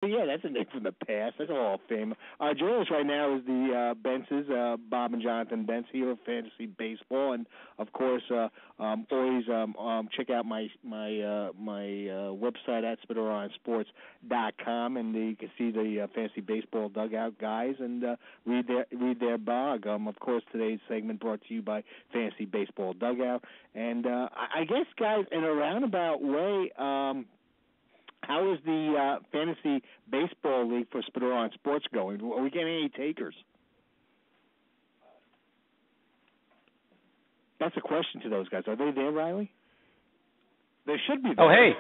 Yeah, that's a name from the past. That's a Hall of Fame. Joining us right now is the Bentzes, Bob and Jonathan Bentz here of Fantasy Baseball, and of course, always check out my website at SpittlOnSports.com, and you can see the Fantasy Baseball Dugout guys and read their blog. Of course, today's segment brought to you by Fantasy Baseball Dugout, and I guess, guys, in a roundabout way. How is the Fantasy Baseball League for Spittle on Sports going? Are we getting any takers? That's a question to those guys. Are they there, Riley? They should be there. Oh, hey.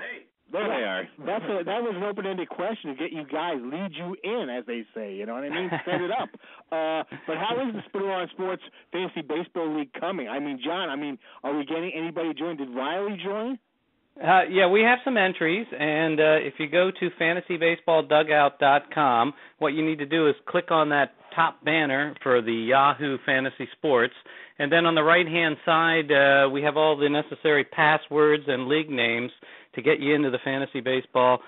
There they are. That was an open-ended question to get you guys, lead you in, as they say. You know what I mean? Set it up. But how is the Spittle on Sports Fantasy Baseball League coming? I mean, John, are we getting anybody join? Did Riley join? Yeah, we have some entries, and if you go to fantasybaseballdugout.com, what you need to do is click on that top banner for the Yahoo Fantasy Sports, and then on the right-hand side, we have all the necessary passwords and league names to get you into the Fantasy Baseball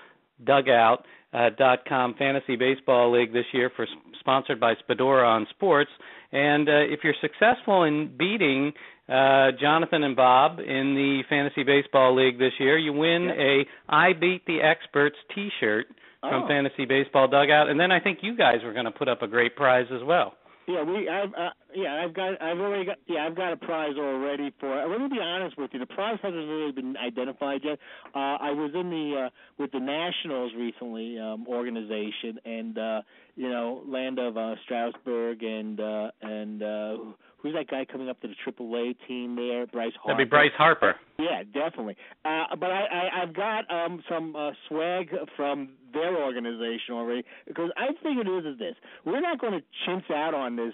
Dugout.com Fantasy Baseball League this year, sponsored by Spadora on Sports. And if you're successful in beating Jonathan and Bob in the Fantasy Baseball League this year, you win a I Beat the Experts T-shirt from Fantasy Baseball Dugout, and then I think you guys were going to put up a great prize as well. Yeah, I've got a prize already for. Let me be honest with you. The prize hasn't really been identified yet. I was in with the Nationals recently organization, and land of Strasburg and who's that guy coming up to the AAA team there? Bryce Harper. That'd be Bryce Harper. Yeah, definitely. But I've got some swag from their organization already, because I think it is this. We're not going to chintz out on this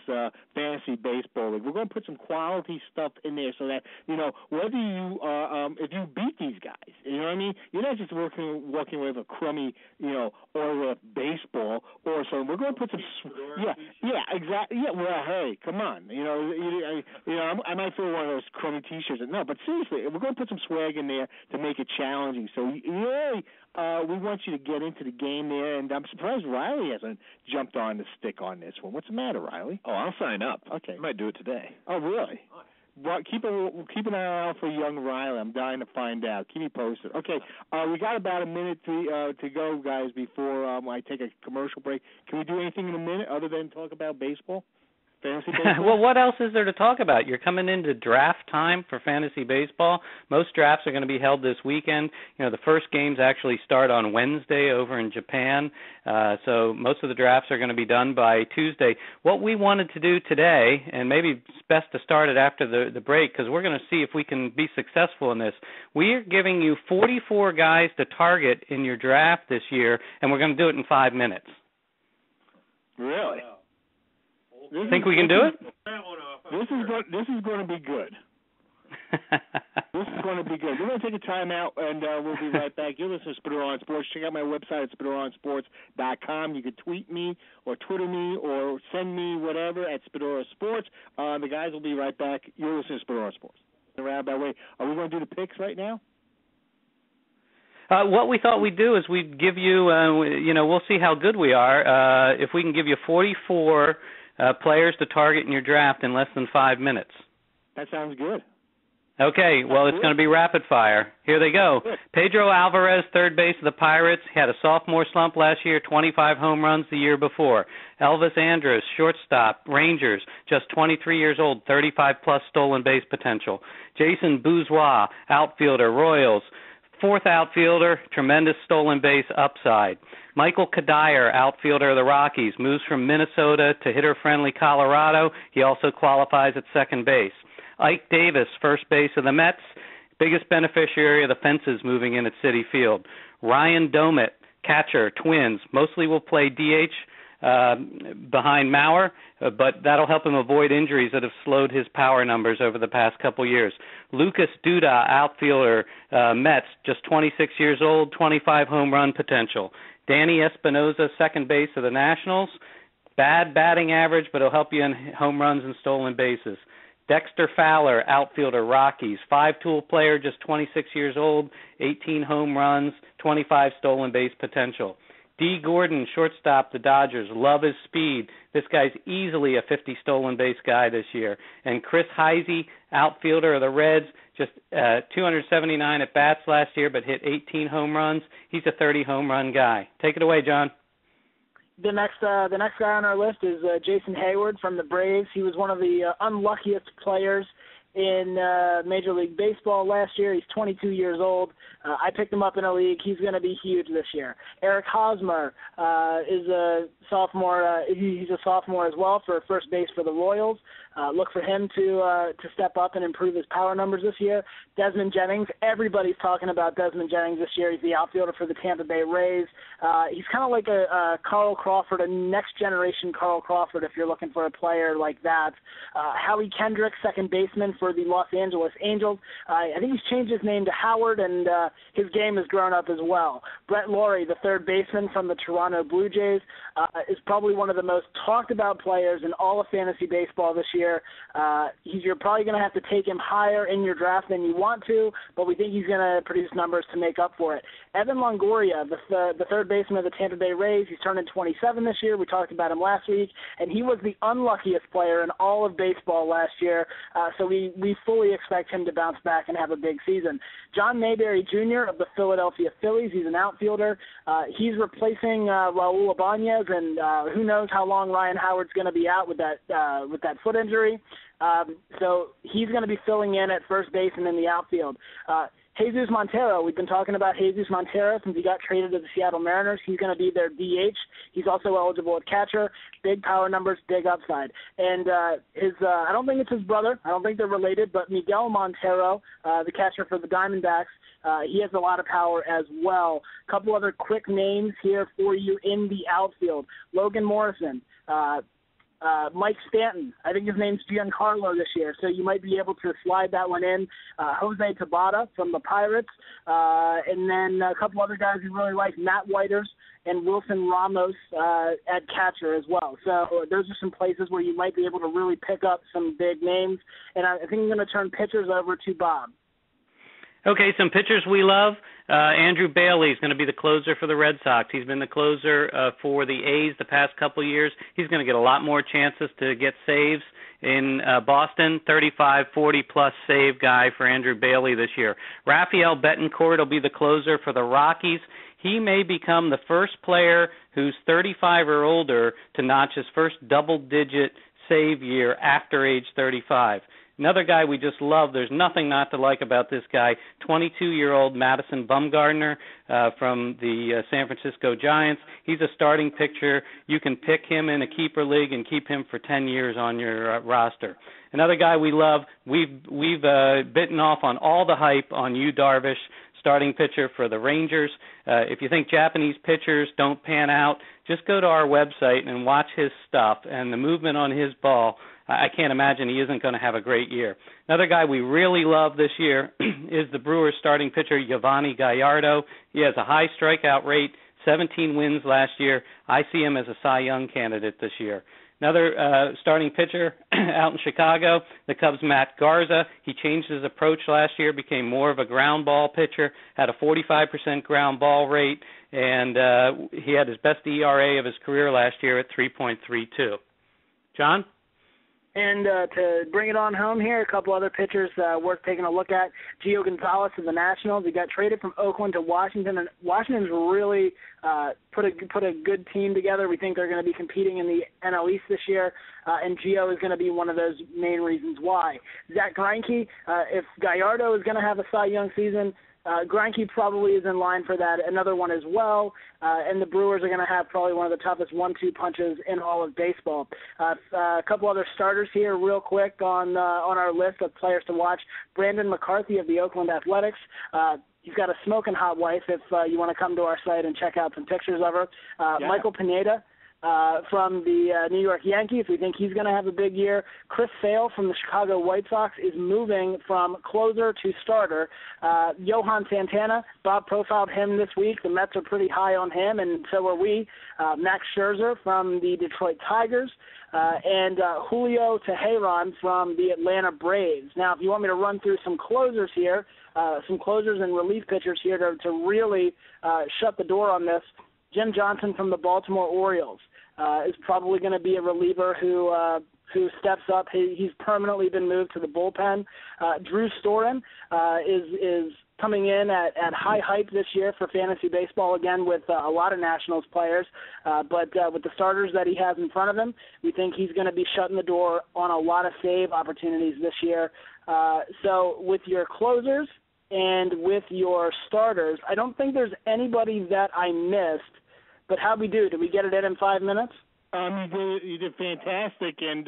fantasy baseball league. We're going to put some quality stuff in there so that, whether you if you beat these guys, you know what I mean? You're not just walking with a crummy, or baseball or something. We're going to put some, exactly. Yeah, well, hey, come on. I might throw one of those crummy T-shirts. No, but seriously, we're going to put some swag in there to make it challenging. So, we want you to get into the game there, and I'm surprised Riley hasn't jumped on the stick on this one. What's the matter, Riley? Oh, I'll sign up. Okay. I might do it today. Oh, really? Well, keep an eye out for young Riley. I'm dying to find out. Keep me posted. Okay, we got about a minute to go, guys, before I take a commercial break. Can we do anything in a minute other than talk about baseball? Fantasy baseball? Well, what else is there to talk about? You're coming into draft time for fantasy baseball. Most drafts are going to be held this weekend. The first games actually start on Wednesday over in Japan, so most of the drafts are going to be done by Tuesday. What we wanted to do today, and maybe it's best to start it after the break, because we're going to see if we can be successful in this. We are giving you 44 guys to target in your draft this year, and we're going to do it in 5 minutes. Really? Think we can do it? This is going to be good. This is going to be good. We're going to take a time out, and we'll be right back. You're listening to Spittle on Sports. Check out my website at SpittleOnSports.com. You can tweet me or Twitter me or send me whatever at Spittle Sports. The guys will be right back. You're listening to Spittle on Sports. Around that way. Are we going to do the picks right now? What we thought we'd do is we'd give you, we'll see how good we are. If we can give you 44 players to target in your draft in less than 5 minutes. That sounds good. Okay, well, it's going to be rapid fire. Here they go. Pedro Alvarez, third base of the Pirates, had a sophomore slump last year, 25 home runs the year before. Elvis Andrus, shortstop, Rangers, just 23 years old, 35-plus stolen base potential. Jason Bourgeois, outfielder, Royals, fourth outfielder, tremendous stolen base upside. Michael Kadire, outfielder of the Rockies, moves from Minnesota to hitter-friendly Colorado. He also qualifies at second base. Ike Davis, first base of the Mets, biggest beneficiary of the fences moving in at Citi Field. Ryan Domit, catcher, Twins, mostly will play DH behind Mauer, but that'll help him avoid injuries that have slowed his power numbers over the past couple years. Lucas Duda, outfielder, Mets, just 26 years old, 25 home run potential. Danny Espinosa, second base of the Nationals, bad batting average, but it'll help you in home runs and stolen bases. Dexter Fowler, outfielder, Rockies, five-tool player, just 26 years old, 18 home runs, 25 stolen base potential. D. Gordon, shortstop, the Dodgers. Love his speed. This guy's easily a 50 stolen base guy this year. And Chris Heisey, outfielder of the Reds, just 279 at bats last year, but hit 18 home runs. He's a 30 home run guy. Take it away, John. The next guy on our list is Jason Hayward from the Braves. He was one of the unluckiest players in Major League Baseball last year. He's 22 years old. I picked him up in a league. He's going to be huge this year. Eric Hosmer is a sophomore. He's a sophomore as well for first base for the Royals. Look for him to step up and improve his power numbers this year. Desmond Jennings. Everybody's talking about Desmond Jennings this year. He's the outfielder for the Tampa Bay Rays. He's kind of like a Carl Crawford, a next-generation Carl Crawford, if you're looking for a player like that. Howie Kendrick, second baseman for the Los Angeles Angels. I think he's changed his name to Howard, and his game has grown up as well. Brett Laurie, the third baseman from the Toronto Blue Jays, is probably one of the most talked-about players in all of fantasy baseball this year. You're probably going to have to take him higher in your draft than you want to, but we think he's going to produce numbers to make up for it. Evan Longoria, the third baseman of the Tampa Bay Rays, he's turning 27 this year. We talked about him last week, and he was the unluckiest player in all of baseball last year, so we fully expect him to bounce back and have a big season. John Mayberry Jr. of the Philadelphia Phillies, he's an outfielder. He's replacing Raul Ibanez, and who knows how long Ryan Howard's going to be out with that foot injury. So he's going to be filling in at first base and in the outfield. Jesus Montero, we've been talking about Jesus Montero since he got traded to the Seattle Mariners. He's going to be their DH. He's also eligible at catcher. Big power numbers, big upside. And I don't think it's his brother. I don't think they're related, but Miguel Montero, the catcher for the Diamondbacks, he has a lot of power as well. A couple other quick names here for you in the outfield. Logan Morrison, Mike Stanton. I think his name's Giancarlo this year, so you might be able to slide that one in. Jose Tabata from the Pirates, and then a couple other guys you really like, Matt Whiters and Wilson Ramos at catcher as well. So those are some places where you might be able to really pick up some big names, and I think I'm going to turn pitchers over to Bob. Okay, some pitchers we love. Andrew Bailey is going to be the closer for the Red Sox. He's been the closer for the A's the past couple of years. He's going to get a lot more chances to get saves in Boston. 35, 40-plus save guy for Andrew Bailey this year. Rafael Betancourt will be the closer for the Rockies. He may become the first player who's 35 or older to notch his first double-digit save year after age 35. Another guy we just love, there's nothing not to like about this guy, 22-year-old Madison Bumgarner from the San Francisco Giants. He's a starting pitcher. You can pick him in a keeper league and keep him for 10 years on your roster. Another guy we love, we've bitten off on all the hype on Yu Darvish, starting pitcher for the Rangers. If you think Japanese pitchers don't pan out, just go to our website and watch his stuff and the movement on his ball. I can't imagine he isn't going to have a great year. Another guy we really love this year is the Brewers starting pitcher Yovani Gallardo. He has a high strikeout rate, 17 wins last year. I see him as a Cy Young candidate this year. Another starting pitcher out in Chicago, the Cubs' Matt Garza. He changed his approach last year, became more of a ground ball pitcher, had a 45% ground ball rate, and he had his best ERA of his career last year at 3.32. John? And to bring it on home here, a couple other pitchers worth taking a look at. Gio Gonzalez of the Nationals. He got traded from Oakland to Washington, and Washington's really put a good team together. We think they're going to be competing in the NL East this year, and Gio is going to be one of those main reasons why. Zach Greinke, if Gallardo is going to have a Cy Young season, Greinke probably is in line for that, another one as well, and the Brewers are going to have probably one of the toughest 1-2 punches in all of baseball. A couple other starters here real quick on our list of players to watch. Brandon McCarthy of the Oakland Athletics. He's got a smoking hot wife if you want to come to our site and check out some pictures of her. Yeah. Michael Pineda from the New York Yankees. We think he's going to have a big year. Chris Sale from the Chicago White Sox is moving from closer to starter. Johan Santana, Bob profiled him this week. The Mets are pretty high on him, and so are we. Max Scherzer from the Detroit Tigers. And Julio Teheran from the Atlanta Braves. Now, if you want me to run through some closers here, some closers and relief pitchers here to really shut the door on this, Jim Johnson from the Baltimore Orioles is probably going to be a reliever who steps up. He's permanently been moved to the bullpen. Drew Storen is coming in at high hype this year for fantasy baseball, again with a lot of Nationals players. But with the starters that he has in front of him, we think he's going to be shutting the door on a lot of save opportunities this year. So with your closers and with your starters, I don't think there's anybody that I missed. But how'd we do? Did we get it in 5 minutes? You did fantastic, and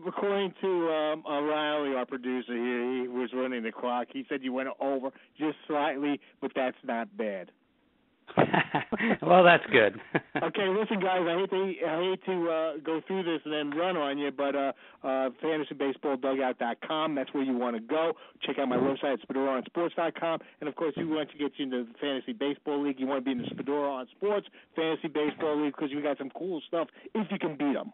according to Riley, our producer here, he was running the clock. He said you went over just slightly, but that's not bad. Well, that's good. Okay, listen, guys, I hate to go through this and then run on you, but fantasybaseballdugout.com, that's where you want to go. Check out my website at SpadoraOnSports.com, and, of course, you want to get you into the Fantasy Baseball League. You want to be in the Spadora on Sports Fantasy Baseball League because we got some cool stuff if you can beat them.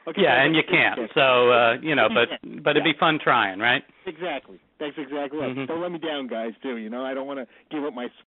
Okay, yeah, and you can't. So, but it'd be fun trying, right? Exactly. That's exactly right. Don't let me down, guys, too. I don't want to give up my